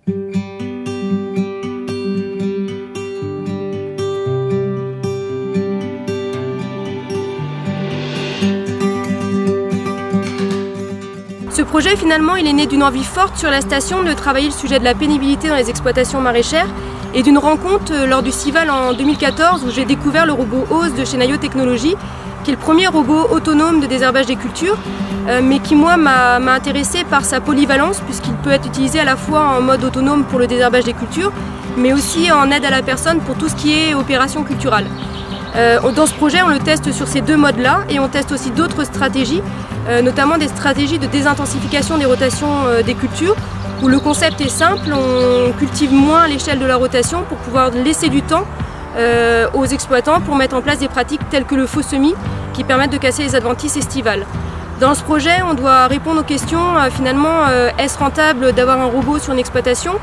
Ce projet, finalement, il est né d'une envie forte sur la station de travailler le sujet de la pénibilité dans les exploitations maraîchères et d'une rencontre lors du CIVAL en 2014 où j'ai découvert le robot OZ de chez Nayo Technologies, qui est le premier robot autonome de désherbage des cultures, mais qui, moi, m'a intéressé par sa polyvalence puisqu'il peut être utilisé à la fois en mode autonome pour le désherbage des cultures, mais aussi en aide à la personne pour tout ce qui est opération culturale. Dans ce projet, on le teste sur ces deux modes-là et on teste aussi d'autres stratégies, notamment des stratégies de désintensification des rotations des cultures, où le concept est simple, on cultive moins à l'échelle de la rotation pour pouvoir laisser du temps aux exploitants pour mettre en place des pratiques telles que le faux semis qui permettent de casser les adventices estivales. Dans ce projet, on doit répondre aux questions, finalement, est-ce rentable d'avoir un robot sur une exploitation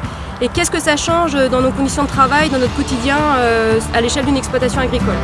et qu'est-ce que ça change dans nos conditions de travail, dans notre quotidien, à l'échelle d'une exploitation agricole.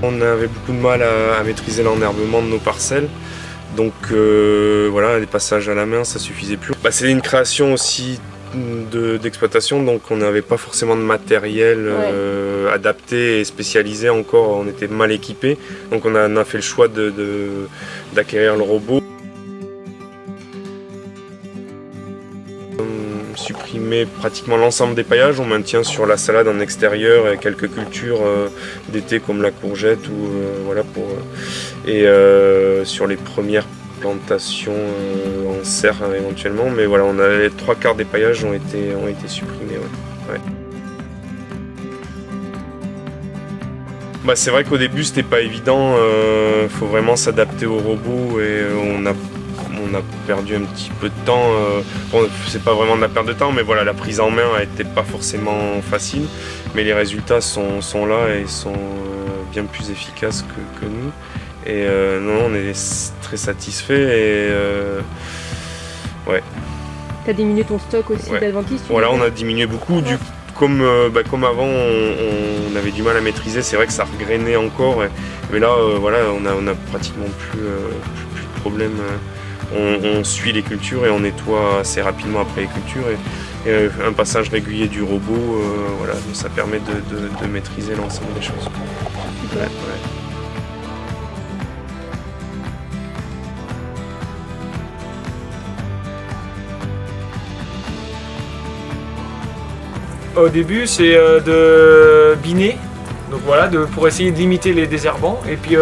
On avait beaucoup de mal à maîtriser l'enherbement de nos parcelles, donc voilà, les passages à la main ça suffisait plus. C'est une création aussi d'exploitation, donc on n'avait pas forcément de matériel adapté et spécialisé encore, on était mal équipé, donc on a fait le choix d'acquérir le robot. Supprimer pratiquement l'ensemble des paillages, on maintient sur la salade en extérieur et quelques cultures d'été comme la courgette ou voilà sur les premières plantations en serre éventuellement, mais voilà, on a les 3/4 des paillages ont été supprimés. C'est vrai qu'au début c'était pas évident, faut vraiment s'adapter au robot et on a perdu un petit peu de temps. Bon, c'est pas vraiment de la perte de temps, mais voilà, la prise en main a été pas forcément facile, mais les résultats sont là et sont bien plus efficaces que nous. Et non, on est très satisfait et ouais. T'as diminué ton stock aussi d'adventices? Voilà, on a diminué beaucoup. Comme avant, on avait du mal à maîtriser, c'est vrai que ça regrainait encore, mais là, voilà, on a pratiquement plus de problème. On suit les cultures et on nettoie assez rapidement après les cultures et un passage régulier du robot, voilà, ça permet de maîtriser l'ensemble des choses. Ouais, ouais. Au début, c'est de biner, donc voilà, pour essayer de limiter les désherbants, et puis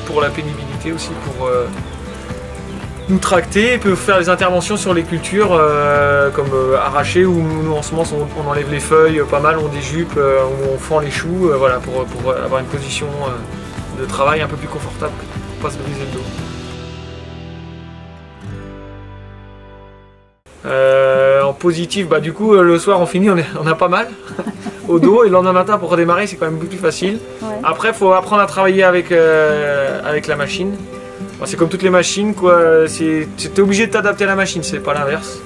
pour la pénibilité aussi, pour nous tracter, et puis faire des interventions sur les cultures comme arracher, ou nous en semences on enlève les feuilles pas mal, on déjupe, on fend les choux, voilà, pour avoir une position de travail un peu plus confortable, pour pas se briser le dos. En positif, bah du coup le soir on finit, on a pas mal au dos, et le lendemain matin pour redémarrer c'est quand même beaucoup plus facile. Ouais. Après il faut apprendre à travailler avec la machine. Bon, c'est comme toutes les machines quoi, t'es obligé de t'adapter à la machine, c'est pas l'inverse.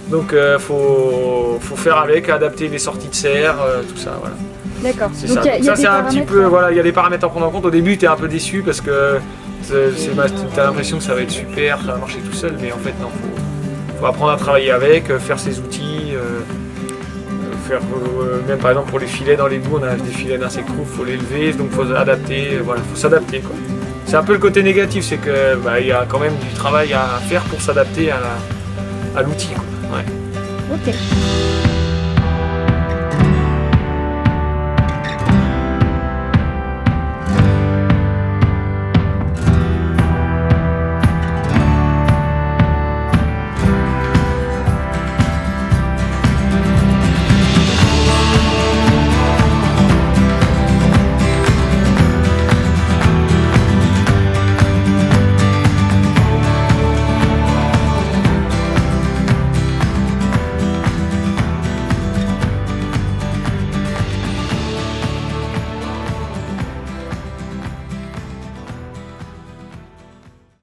Donc faut faire avec, adapter les sorties de serre, tout ça, voilà. D'accord. C'est ça. Ça c'est un petit peu, voilà, il y a des paramètres à prendre en compte. Au début t'es un peu déçu parce que t'as l'impression que ça va être super, ça va marcher tout seul, mais en fait non, faut apprendre à travailler avec, faire ses outils, même par exemple pour les filets dans les boues, on a des filets d'insectes roux, il faut les lever, donc il faut adapter, voilà, faut s'adapter quoi. C'est un peu le côté négatif, c'est que y a quand même du travail à faire pour s'adapter à l'outil. Ouais. Ok.